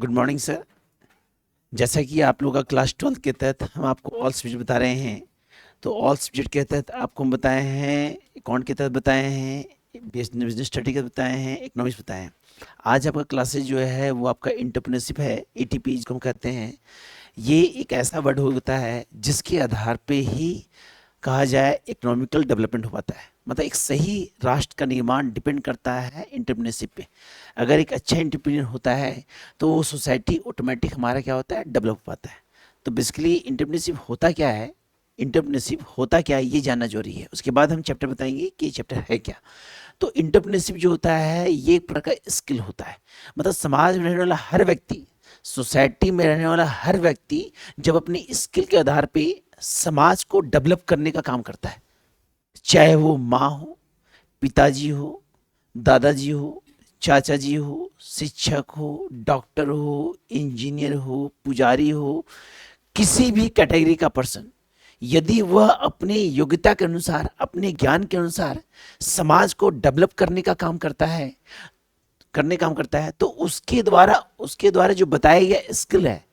Good morning sir. जैसा कि आप लोगों का क्लास 12 के तहत हम आपको ऑल सब्जेक्ट बता रहे हैं, तो ऑल सब्जेक्ट के तहत आपको हम बताए हैं, अकाउंट के तहत बताए हैं, बिजनेस स्टडी के बताए हैं, इकोनॉमिक्स बताए हैं। आज आपका क्लासेज जो है वो आपका एंटरप्रेन्योरशिप है, एटीपी जिसको हम कहते हैं। ये एक ऐसा वर्ड होता है जिसके आधार पे ही कहा जाए इकोनॉमिकल डेवलपमेंट हो पाता है। मतलब एक सही राष्ट्र का निर्माण डिपेंड करता है एंटरप्रेन्योरशिप पे। अगर एक अच्छा एंटरप्रेन्योर होता है तो वो सोसाइटी ऑटोमेटिक हमारा क्या होता है, डेवलप हो पाता है। तो बेसिकली एंटरप्रेन्योरशिप होता क्या है, एंटरप्रेन्योरशिप होता क्या है, ये जानना जरूरी है। उसके बाद हम चैप्टर बताएंगे कि ये चैप्टर है क्या। तो एंटरप्रेन्योरशिप जो होता है ये एक प्रकार का स्किल होता है। मतलब समाज में रहने वाला हर व्यक्ति, सोसाइटी में रहने वाला हर व्यक्ति जब अपनी स्किल के आधार पे समाज को डेवलप करने का काम करता है, चाहे वो माँ हो, पिताजी हो, दादाजी हो, चाचा जी हो, शिक्षक हो, डॉक्टर हो, इंजीनियर हो, पुजारी हो, किसी भी कैटेगरी का पर्सन, यदि वह अपने योग्यता के अनुसार, अपने ज्ञान के अनुसार समाज को डेवलप करने काम करता है तो उसके द्वारा जो बताया गया स्किल है,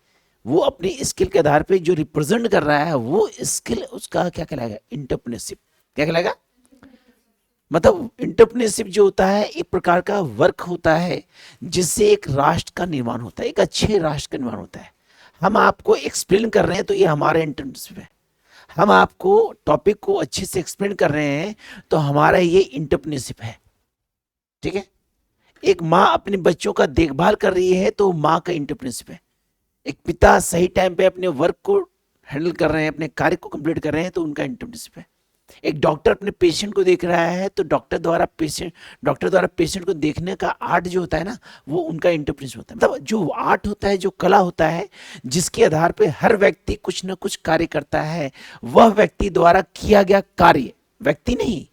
वो अपनी स्किल के आधार पे जो रिप्रेजेंट कर रहा है वो स्किल उसका क्या कहलाएगा, इंटरप्रेन्योरशिप। क्या कहलाएगा? मतलब इंटरप्रेन्योरशिप जो होता है एक प्रकार का वर्क होता है जिससे एक राष्ट्र का निर्माण होता है, एक अच्छे राष्ट्र का निर्माण होता है। हम आपको एक्सप्लेन कर रहे हैं तो ये हमारा इंटर्नशिप है। हम आपको टॉपिक को अच्छे से एक्सप्लेन कर रहे हैं तो हमारा ये इंटरप्रेन्योरशिप है। ठीक है? एक माँ अपने बच्चों का देखभाल कर रही है तो माँ का इंटरप्रेन्योरशिप है। एक पिता सही टाइम पे अपने वर्क को हैंडल कर रहे हैं, अपने कार्य को कंप्लीट कर रहे हैं तो उनका इंटरप्रेन्योरशिप है। एक डॉक्टर अपने पेशेंट को देख रहा है तो डॉक्टर द्वारा पेशेंट को देखने का आर्ट जो होता है ना, वो उनका इंटरप्रेन्योरशिप होता है। मतलब जो आर्ट होता है, जो कला होता है, जिसके आधार पे हर व्यक्ति कुछ ना कुछ कार्य करता है, वह व्यक्ति द्वारा किया गया कार्य, व्यक्ति नहीं,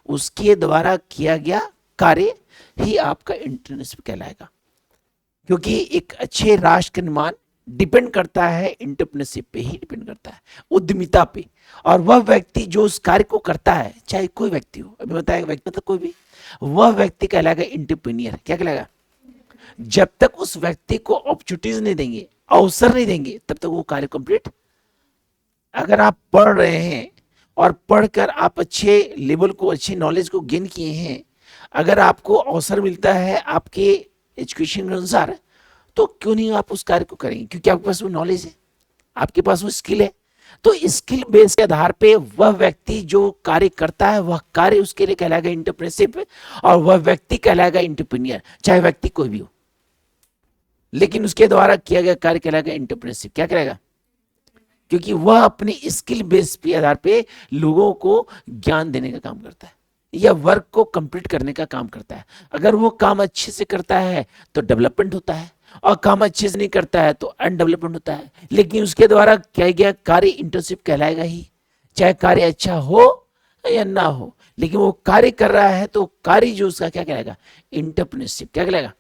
उसके द्वारा किया गया कार्य ही आपका इंटरप्रेन्योरशिप कहलाएगा। क्योंकि एक अच्छे राष्ट्र का निर्माण डिपेंड करता है, इंटरप्रेन्योरशिप पे ही डिपेंड करता है, उद्यमिता पे। और वह व्यक्ति जो उस कार्य को करता है, चाहे कोई व्यक्ति हो, अभी बताया व्यक्ति मतलब कोई भी, वह व्यक्ति कहलाएगा इंटरप्रेन्योर। क्या कहलाएगा? जब तक उस व्यक्ति को अपॉर्चुनिटीज नहीं देंगे, अवसर नहीं देंगे, तब तक वो कार्य कंप्लीट। अगर आप पढ़ रहे हैं और पढ़कर आप अच्छे लेवल को, अच्छे नॉलेज को गेन किए हैं, अगर आपको अवसर मिलता है आपके एजुकेशन के अनुसार, तो क्यों नहीं आप उस कार्य को करेंगे? क्योंकि आपके पास वो नॉलेज है, आपके पास वो स्किल है। तो स्किल बेस के आधार पे वह व्यक्ति जो कार्य करता है, वह कार्य उसके लिए कहलाएगा इंटरप्रेन्योरशिप, और वह व्यक्ति कहलाएगा इंटरप्रेन्योर, चाहे व्यक्ति कोई भी हो, लेकिन उसके द्वारा किया गया कार्य कहलाएगा इंटरप्रेन्योरशिप। क्या कहलाएगा? क्योंकि वह अपनी स्किल बेस के आधार पे लोगों को ज्ञान देने का काम करता है या वर्क को कंप्लीट करने का काम करता है। अगर वो काम अच्छे से करता है तो डेवलपमेंट होता है, और काम अच्छे से नहीं करता है तो अनडेवलपमेंट होता है। लेकिन उसके द्वारा किया गया कार्य इंटर्नशिप कहलाएगा ही, चाहे कार्य अच्छा हो या ना हो, लेकिन वो कार्य कर रहा है तो कार्य जो उसका क्या कहलाएगा, इंटरप्रेन्योरशिप। क्या कहलाएगा?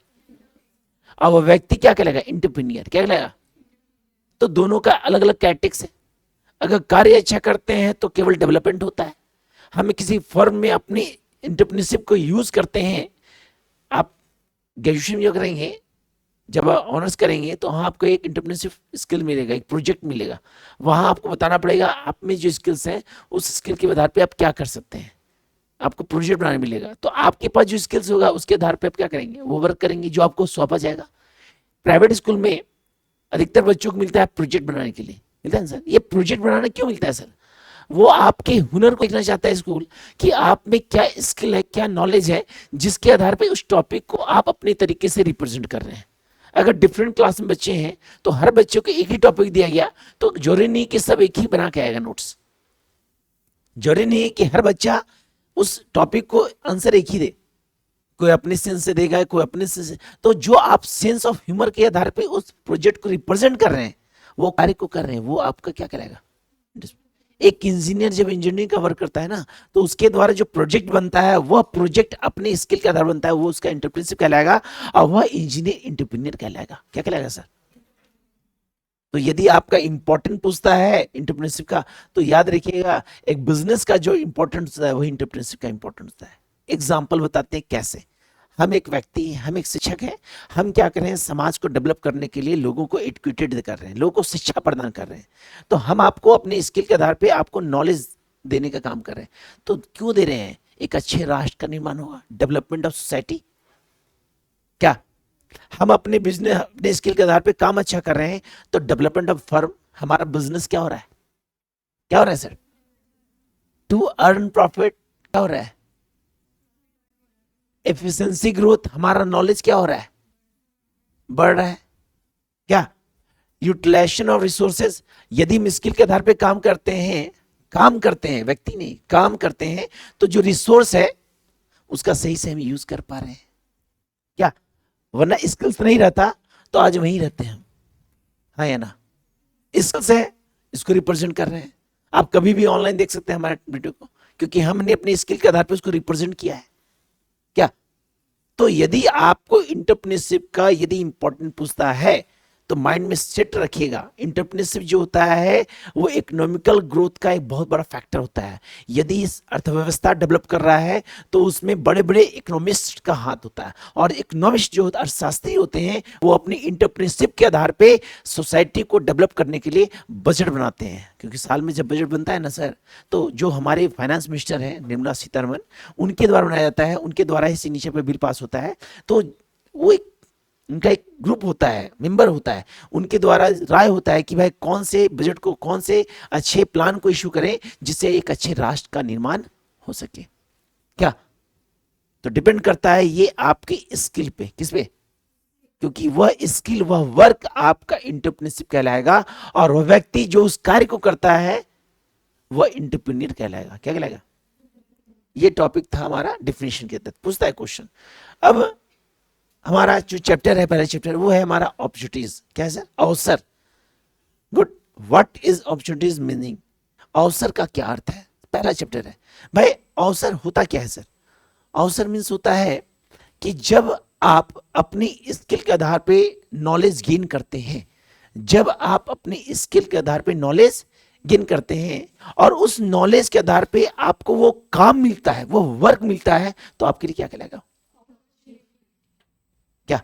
और वो व्यक्ति क्या कहलाएगा, इंटरप्रेन्योर। क्या कहलाएगा? तो दोनों का अलग अलग कैटेक्स है। अगर कार्य अच्छा करते हैं तो केवल डेवलपमेंट होता है। हमें किसी फर्म में अपनी इंटरप्रेन्योरशिप को यूज करते हैं। आप ग्रेजुएशन जो करेंगे, जब ऑनर्स करेंगे तो वहाँ आपको एक इंटरप्रेन्योरशिप स्किल मिलेगा, एक प्रोजेक्ट मिलेगा। वहाँ आपको बताना पड़ेगा आप में जो स्किल्स हैं, उस स्किल के आधार पे आप क्या कर सकते हैं। आपको प्रोजेक्ट बनाने मिलेगा, तो आपके पास जो स्किल्स होगा उसके आधार पे आप क्या करेंगे, वो वर्क करेंगे जो आपको सौंपा जाएगा। प्राइवेट स्कूल में अधिकतर बच्चों को मिलता है प्रोजेक्ट बनाने के लिए, मिलता है सर। ये प्रोजेक्ट बनाना क्यों मिलता है सर? वो आपके हुनर को देखना चाहता है स्कूल, कि आप में क्या स्किल है, क्या नॉलेज है, जिसके आधार पे उस टॉपिक को आप अपने तरीके से रिप्रेजेंट कर रहे हैं। अगर डिफरेंट क्लास में बच्चे हैं तो हर बच्चे को एक ही टॉपिक दिया गया तो जरूरी नहीं कि सब एक ही बना के आएगा नोट्स। जरूरी नहीं है कि हर बच्चा उस टॉपिक को आंसर एक ही दे, कोई अपने सेंस से देगा, कोई अपने सेंस से। तो जो आप सेंस ऑफ ह्यूमर के आधार पे उस प्रोजेक्ट को रिप्रेजेंट कर रहे हैं, वो कार्य को कर रहे हैं, वो आपका क्या कहलाएगा। एक इंजीनियर जब इंजीनियरिंग का वर्क करता है ना, तो उसके द्वारा जो प्रोजेक्ट बनता है, वह प्रोजेक्ट अपने स्किल के आधार बनता है, वो उसका इंटरप्रेन्योरशिप कहलाएगा, और वह इंजीनियर इंटरप्रेन्योर कहलाएगा। क्या कहलाएगा सर? तो यदि आपका इंपॉर्टेंट पूछता है इंटरप्रेन्योरशिप का, तो याद रखिएगा एक बिजनेस का जो इंपॉर्टेंट होता है वही इंटरप्रेन्योरशिप का इंपॉर्टेंट होता है। एग्जाम्पल बताते हैं कैसे। हम एक व्यक्ति हैं, हम एक शिक्षक हैं, हम क्या कर रहे हैं, समाज को डेवलप करने के लिए लोगों को एडुकेटेड कर रहे हैं, लोगों को शिक्षा प्रदान कर रहे हैं। तो हम आपको अपने स्किल के आधार पे आपको नॉलेज देने का काम कर रहे हैं। तो क्यों दे रहे हैं? एक अच्छे राष्ट्र का निर्माण होगा, डेवलपमेंट ऑफ सोसाइटी। क्या हम अपने बिजनेस, अपने स्किल के आधार पे काम अच्छा कर रहे हैं तो डेवलपमेंट ऑफ फर्म, हमारा बिजनेस क्या हो रहा है? क्या हो रहा है सर? टू अर्न प्रॉफिट क्या हो रहा है? एफिशिएंसी ग्रोथ, हमारा नॉलेज क्या हो रहा है? बढ़ रहा है। क्या यूटिलाइजेशन ऑफ रिसोर्सेज, यदि हम स्किल के आधार पे काम करते हैं, काम करते हैं, व्यक्ति नहीं, काम करते हैं, तो जो रिसोर्स है उसका सही से हम यूज कर पा रहे हैं। क्या? वरना स्किल्स नहीं रहता तो आज वहीं रहते हैं हम, हाँ या ना? स्किल्स है, इसको रिप्रेजेंट कर रहे हैं। आप कभी भी ऑनलाइन देख सकते हैं हमारे वीडियो को, क्योंकि हमने अपने स्किल के आधार पर उसको रिप्रेजेंट किया है। क्या? तो यदि आपको इंटरप्रेन्योरशिप का यदि इंपॉर्टेंट पूछता है तो माइंड में सेट रखिएगा, इंटरप्रेन्योरशिप जो होता है वो इकोनॉमिकल ग्रोथ का एक बहुत बड़ा फैक्टर होता है। यदि इस अर्थव्यवस्था डेवलप कर रहा है तो उसमें बड़े बड़े इकोनॉमिस्ट का हाथ होता है, और इकोनॉमिस्ट जो अर्थशास्त्री होते हैं वो अपनी इंटरप्रेन्योरशिप के आधार पे सोसाइटी को डेवलप करने के लिए बजट बनाते हैं। क्योंकि साल में जब बजट बनता है ना सर, तो जो हमारे फाइनेंस मिनिस्टर हैं निर्मला सीतारमन, उनके द्वारा बनाया जाता है, उनके द्वारा ही सिग्नेचर पे बिल पास होता है। तो वो एक, उनका एक ग्रुप होता है, मेंबर होता है, उनके द्वारा राय होता है कि भाई कौन से बजट को, कौन से अच्छे प्लान को इशू करें जिससे एक अच्छे राष्ट्र का निर्माण हो सके। क्या? तो डिपेंड करता है ये आपके स्किल पे, किस पे? क्योंकि वह स्किल, वह वर्क आपका इंटरप्रेन्योरशिप कहलाएगा, और वह व्यक्ति जो उस कार्य को करता है वह इंटरप्रेन्योर कहलाएगा। क्या कहलाएगा? ये टॉपिक था हमारा डिफिनेशन के तहत, पूछता है क्वेश्चन। अब हमारा जो चैप्टर है, पहला चैप्टर, वो है हमारा अपॉर्चुनिटीज। क्या है सर? अवसर। Good. What is opportunities meaning? अवसर का क्या अर्थ है? पहला चैप्टर है भाई। अवसर होता क्या है सर? अवसर मीन्स होता है कि जब आप अपनी स्किल के आधार पे नॉलेज गेन करते हैं, जब आप अपनी स्किल के आधार पे नॉलेज गेन करते हैं और उस नॉलेज के आधार पे आपको वो काम मिलता है, वो वर्क मिलता है, तो आपके लिए क्या कहलाएगा? क्या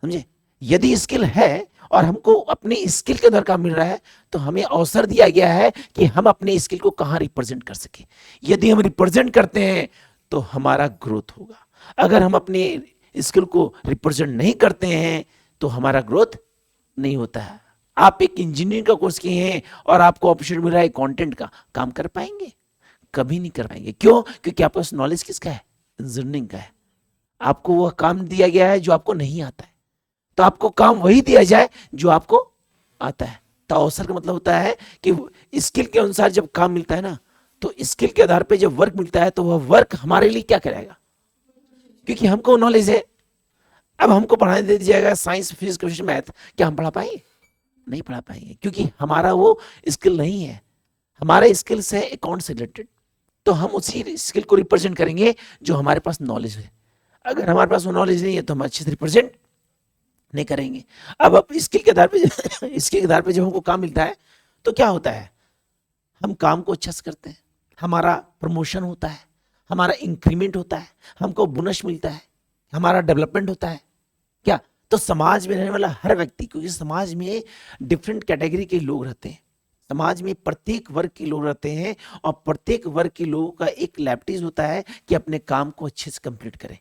समझे? यदि स्किल है और हमको अपने स्किल के आधार काम मिल रहा है तो हमें अवसर दिया गया है कि हम अपने स्किल को कहां रिप्रेजेंट कर सके। यदि हम रिप्रेजेंट करते हैं तो हमारा ग्रोथ होगा। अगर हम अपने स्किल को रिप्रेजेंट नहीं करते हैं तो हमारा ग्रोथ नहीं होता है। आप एक इंजीनियरिंग का कोर्स किए हैं और आपको अपॉर्चुनिटी मिल रहा है कंटेंट का, काम कर पाएंगे? कभी नहीं कर पाएंगे। क्यों? क्योंकि आपके पास नॉलेज किसका है? इंजीनियरिंग का है। आपको वह काम दिया गया है जो आपको नहीं आता है, तो आपको काम वही दिया जाए जो आपको आता है। तो अवसर का मतलब होता है कि स्किल के अनुसार जब काम मिलता है ना, तो स्किल के आधार पे जब वर्क मिलता है तो वह वर्क हमारे लिए क्या करेगा? क्योंकि हमको नॉलेज है। अब हमको पढ़ाने दे दिया जाएगा साइंस, फिजिक्स, केमिस्ट्री, मैथ, क्या हम पढ़ा पाएंगे? नहीं पढ़ा पाएंगे, क्योंकि हमारा वो स्किल नहीं है। हमारा स्किल्स है अकाउंट से रिलेटेड, तो हम उसी स्किल को रिप्रेजेंट करेंगे जो हमारे पास नॉलेज है। अगर हमारे पास वो नॉलेज नहीं है तो हम अच्छे से रिप्रेजेंट नहीं करेंगे। अब स्किल के आधार पे स्किल के आधार पे जब हमको काम मिलता है तो क्या होता है? हम काम को अच्छे से करते हैं, हमारा प्रमोशन होता है, हमारा इंक्रीमेंट होता है, हमको बोनस मिलता है, हमारा डेवलपमेंट होता है। क्या? तो समाज में रहने वाला हर व्यक्ति, क्योंकि समाज में डिफरेंट कैटेगरी के लोग रहते हैं, समाज में प्रत्येक वर्ग के लोग रहते हैं, और प्रत्येक वर्ग के लोगों का एक लैप्टिज होता है कि अपने काम को अच्छे से कंप्लीट करें।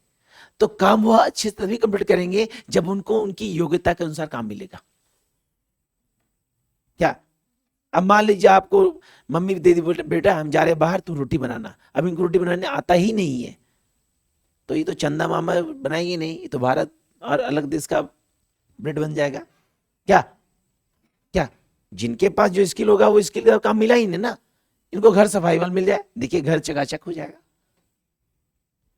तो काम वह अच्छे से तभी कंप्लीट करेंगे जब उनको उनकी योग्यता के अनुसार काम मिलेगा। क्या? अब मान लीजिए आपको मम्मी दे दी, बेटा हम जा रहे हैं बाहर, तू रोटी बनाना। अब इनको रोटी बनाने आता ही नहीं है, तो ये तो चंदा मामा बनाएंगे नहीं, ये तो भारत और अलग देश का ब्रेड बन जाएगा। क्या? क्या? जिनके पास जो स्किल होगा वो स्किल का काम मिला ही नहीं ना। इनको घर सफाई वाला मिल जाए, देखिए घर चकाचक हो जाएगा।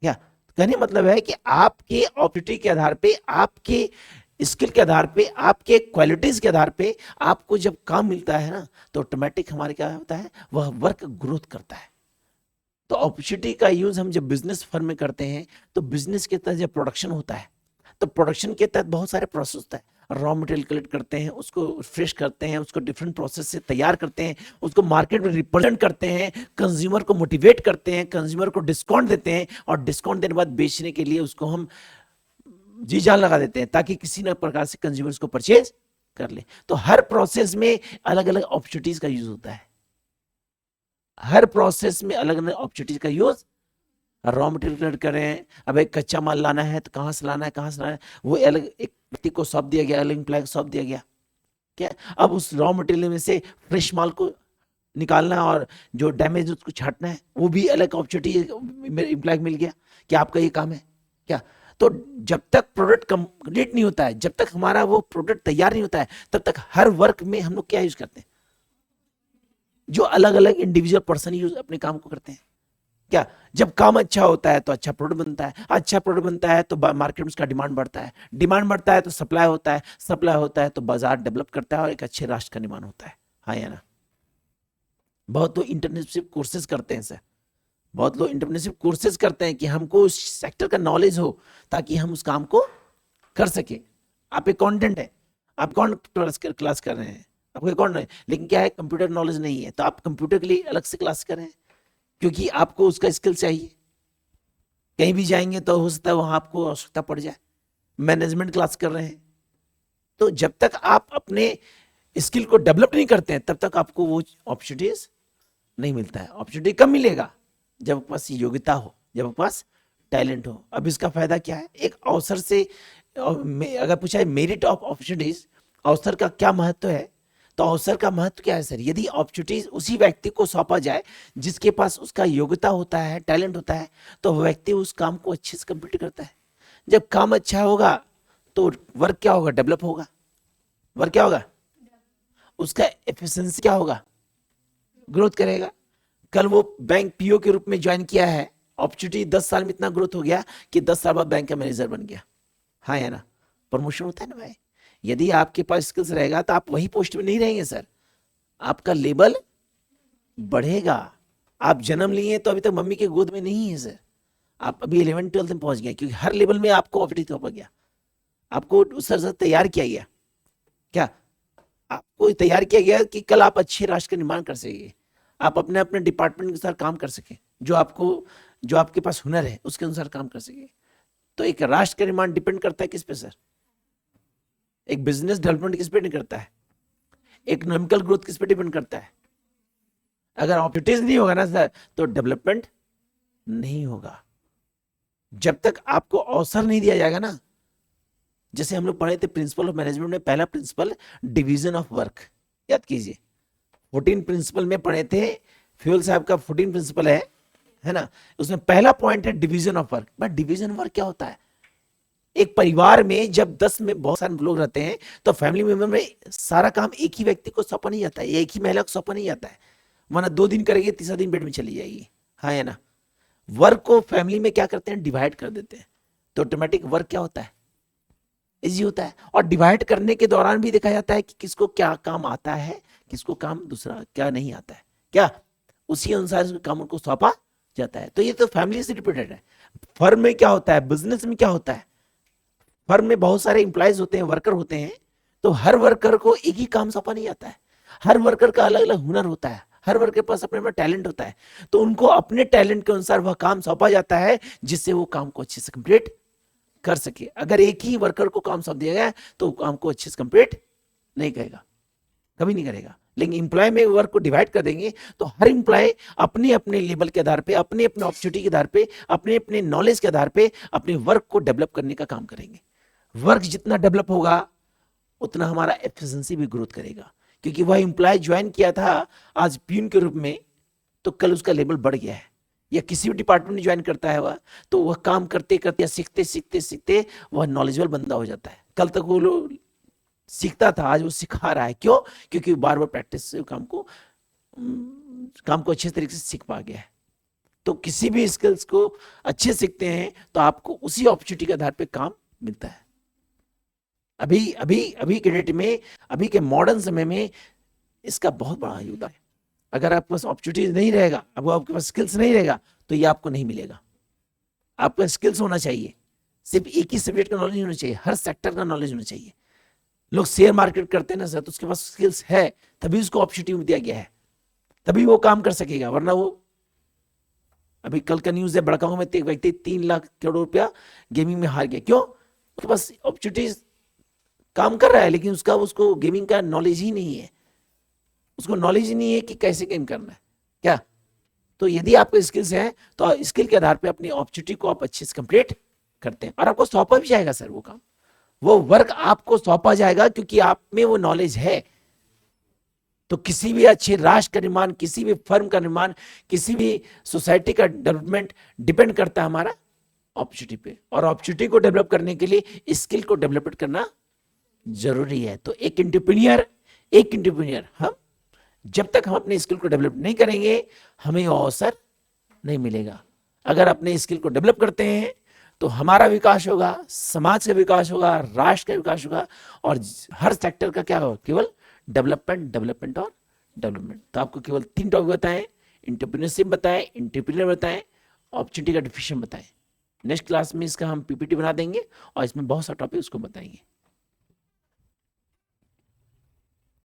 क्या कहने मतलब है कि आपके अपॉर्चुनिटी के आधार पे, आपके स्किल के आधार पे, आपके क्वालिटीज के आधार पे आपको जब काम मिलता है ना, तो ऑटोमेटिक हमारे क्या होता है? वह वर्क ग्रोथ करता है। तो अपॉर्चुनिटी का यूज हम जब बिजनेस फर्म में करते हैं तो बिजनेस के तहत जब प्रोडक्शन होता है तो प्रोडक्शन के तहत बहुत सारे प्रोसेस होता है। रॉ मटेरियल कलेक्ट करते हैं, उसको फ्रेश करते हैं, उसको डिफरेंट प्रोसेस से तैयार करते हैं, उसको मार्केट में रिप्रेजेंट करते हैं, कंज्यूमर को मोटिवेट करते हैं, कंज्यूमर को डिस्काउंट देते हैं, और डिस्काउंट देने के बाद बेचने के लिए उसको हम जी जान लगा देते हैं ताकि किसी न प्रकार से कंज्यूमर्स को परचेज कर ले। तो हर प्रोसेस में अलग अलग अपॉर्चुनिटीज का यूज होता है, हर प्रोसेस में अलग अलग अपॉर्चुनिटीज का यूज। रॉ मटेरियल करें, अब एक कच्चा माल लाना है तो कहां से लाना है, कहां से लाना है, वो अलग एक व्यक्ति को सौंप दिया गया, अलग एम्प्लॉय को सौंप दिया गया। क्या अब उस रॉ मटेरियल में से फ्रेश माल को निकालना और जो डैमेज उसको छांटना है, वो भी अलग अपॉर्चुनिटी एम्प्लॉय मिल गया कि आपका ये काम है। क्या तो जब तक प्रोडक्ट कंप्लीट नहीं होता है, जब तक हमारा वो प्रोडक्ट तैयार नहीं होता है, तब तक हर वर्क में हम लोग क्या यूज करते हैं, जो अलग अलग इंडिविजुअल पर्सन यूज अपने काम को करते हैं। क्या जब काम अच्छा होता है तो अच्छा प्रोडक्ट बनता है, अच्छा प्रोडक्ट बनता है तो मार्केट में उसका डिमांड बढ़ता है, डिमांड बढ़ता है तो सप्लाई होता है, सप्लाई होता है तो बाजार डेवलप करता है और एक अच्छे राष्ट्र का निर्माण होता है। हाँ या ना? बहुत लोग इंटर्नशिप कोर्सेज करते हैं सर, बहुत लोग इंटर्नशिप कोर्सेज करते हैं कि हमको उस सेक्टर का नॉलेज हो ताकि हम उस काम को कर सके। आप अकाउंटेंट है, आप कौन क्लास कर रहे हैं, आपको अकाउंट है, लेकिन क्या है कंप्यूटर नॉलेज नहीं है, तो आप कंप्यूटर के लिए अलग से क्लास कर रहे हैं क्योंकि आपको उसका स्किल चाहिए। कहीं भी जाएंगे तो हो सकता है वहां आपको आवश्यकता पड़ जाए। मैनेजमेंट क्लास कर रहे हैं, तो जब तक आप अपने स्किल को डेवलप नहीं करते हैं तब तक आपको वो अपॉर्चुनिटीज नहीं मिलता है। अपॉर्चुनिटी कब मिलेगा, जब आपके पास योग्यता हो, जब आपके पास टैलेंट हो। अब इसका फायदा क्या है, एक अवसर से अगर पूछा है मेरिट ऑफ अपॉर्चुनिटीज, अवसर का क्या महत्व है, तो अवसर का महत्व क्या है सर, यदि अपॉर्चुनिटीज उसी व्यक्ति को सौंपा जाए जिसके पास उसका योग्यता होता है, टैलेंट होता है, तो वह व्यक्ति उस काम को अच्छे से कंप्लीट करता है। जब काम अच्छा होगा तो वर्क क्या होगा, डेवलप होगा। वर्क क्या होगा, उसका एफिशिएंसी क्या होगा, ग्रोथ करेगा। कल वो बैंक पीओ के रूप में ज्वाइन किया है, अपॉर्चुनिटी 10 साल में इतना ग्रोथ हो गया कि 10 साल बाद बैंक का मैनेजर बन गया। हाँ या ना? प्रमोशन होता है ना भाई। यदि आपके पास स्किल्स रहेगा तो आप वही पोस्ट में नहीं रहेंगे सर, आपका लेवल बढ़ेगा। आप जन्म लिए तो अभी तक मम्मी के गोद में नहीं है सर, आप अभी 11th-12th में पहुंच गए, क्योंकि हर लेवल में आपको अपडेट हो गया, आपको उस तरह से तैयार किया गया। क्या आपको तैयार किया गया कि कल आप अच्छे राष्ट्र का निर्माण कर सकेंगे, आप अपने अपने डिपार्टमेंट के साथ काम कर सके, जो आपके पास हुनर है उसके अनुसार काम कर सके। तो एक राष्ट्र का निर्माण डिपेंड करता है किस पे सर, एक बिजनेस डेवलपमेंट किस पे डिपेंड करता है, इकोनॉमिकल ग्रोथ किस पे डिपेंड करता है। अगर अपॉर्चुनिटीज नहीं होगा ना सर तो डेवलपमेंट नहीं होगा। जब तक आपको अवसर नहीं दिया जाएगा ना, जैसे हम लोग पढ़े थे प्रिंसिपल ऑफ मैनेजमेंट में, पहला प्रिंसिपल डिवीजन ऑफ वर्क, याद कीजिए 14 प्रिंसिपल में पढ़े थे, फ्यूल साहब का 14 प्रिंसिपल है ना, उसमें पहला पॉइंट है division of work. But division work क्या होता है, एक परिवार में जब 10 में बहुत सारे लोग रहते हैं तो फैमिली मेंबर में सारा काम एक ही व्यक्ति को सौंपा नहीं जाता है, एक ही महिला को सौंपा नहीं जाता है, वरना 2 दिन करेगी, तीसरा दिन बेड में चली जाएगी। हाँ है ना? वर्क को फैमिली में क्या करते हैं, डिवाइड कर देते हैं, तो ऑटोमेटिक वर्क क्या होता है, इजी होता है। और डिवाइड करने के दौरान भी देखा जाता है कि किसको क्या काम आता है, किसको काम दूसरा क्या नहीं आता है, क्या उसी अनुसार काम उनको सौंपा जाता है। तो ये तो फैमिली से रिलेटेड है। फर्म में क्या होता है, बिजनेस में क्या होता है, फर्म में बहुत सारे इंप्लॉयज होते हैं, वर्कर होते हैं, तो हर वर्कर को एक ही काम सौंपा नहीं जाता है, हर वर्कर का अलग अलग हुनर होता है, हर वर्कर के पास अपने अपना टैलेंट होता है, तो उनको अपने टैलेंट के अनुसार वह काम सौंपा जाता है जिससे वो काम को अच्छे से कंप्लीट कर सके। अगर एक ही वर्कर को काम सौंप दिया गया तो काम को अच्छे से कंप्लीट नहीं करेगा, कभी नहीं करेगा। लेकिन इंप्लॉय में वर्क को डिवाइड कर देंगे तो हर इंप्लॉय अपने अपने लेवल के आधार पे, अपने अपने अपॉर्चुनिटी के आधार पे, अपने अपने नॉलेज के आधार पे अपने वर्क को डेवलप करने का काम करेंगे। वर्क जितना डेवलप होगा उतना हमारा एफिशिएंसी भी ग्रोथ करेगा, क्योंकि वह इंप्लॉय ज्वाइन किया था आज प्यून के रूप में, तो कल उसका लेवल बढ़ गया है, या किसी भी डिपार्टमेंट में ज्वाइन करता है वह, तो वह काम करते करते सीखते सीखते सीखते वह नॉलेजेबल बंदा हो जाता है। कल तक वो लोग सीखता था, आज वो सिखा रहा है, क्यों, क्योंकि बार बार प्रैक्टिस से काम को अच्छे तरीके से सीख पा गया है। तो किसी भी स्किल्स को अच्छे सीखते हैं तो आपको उसी अपॉर्चुनिटी के आधार पे काम मिलता है। अभी अभी अभी के डेट में, अभी के मॉडर्न समय में इसका बहुत बड़ा योगदान है। अगर आपके पास अपॉर्चुनिटीज नहीं रहेगा, अब आपके पास स्किल्स नहीं रहेगा, तो ये आपको नहीं मिलेगा। आपका स्किल्स होना चाहिए, सिर्फ एक ही सब्जेक्ट का नॉलेज होना चाहिए, हर सेक्टर का नॉलेज होना चाहिए। लोग शेयर मार्केट करते हैं ना सर, तो उसके पास स्किल्स है तभी उसको अपॉर्चुनिटी दिया गया है, तभी वो काम कर सकेगा, वरना वो, अभी कल का न्यूज है बड़काऊ में एक व्यक्ति 3 लाख करोड़ रुपया गेमिंग में हार गया, क्यों, उसके पास अपॉर्चुनिटीज काम कर रहा है, लेकिन उसको गेमिंग का नॉलेज ही नहीं है, उसको नॉलेज ही नहीं है कि कैसे गेम करना है क्या। तो यदि आपको स्किल्स हैं तो स्किल के आधार पे अपनी अपॉर्चुनिटी को आप अच्छे से कंप्लीट करते हैं, और आपको सौंपा भी जाएगा सर वो काम, वो वर्क आपको सौंपा जाएगा क्योंकि आप में वो नॉलेज है। तो किसी भी अच्छे राष्ट्र का निर्माण, किसी भी फर्म का निर्माण, किसी भी सोसाइटी का डेवलपमेंट डिपेंड करता है हमारा अपॉर्चुनिटी पे, और अपॉर्चुनिटी को डेवलप करने के लिए स्किल को डेवलप करना जरूरी है। तो एक इंटरप्रेन्योर हम जब तक हम अपने स्किल को डेवलप नहीं करेंगे, हमें अवसर नहीं मिलेगा। अगर अपने स्किल को डेवलप करते हैं तो हमारा विकास होगा, समाज का विकास होगा, राष्ट्र का विकास होगा, और हर सेक्टर का क्या होगा, केवल डेवलपमेंट और डेवलपमेंट। तो आपको केवल 3 टॉपिक बताएं, इंटरप्रेन्योरशिप बताएं, एंटरप्रेन्योर बताएं, अपॉर्चुनिटी का डिफिनेशन बताएं। नेक्स्ट क्लास में इसका हम पीपीटी बना देंगे और इसमें बहुत सारे टॉपिक उसको बताएंगे।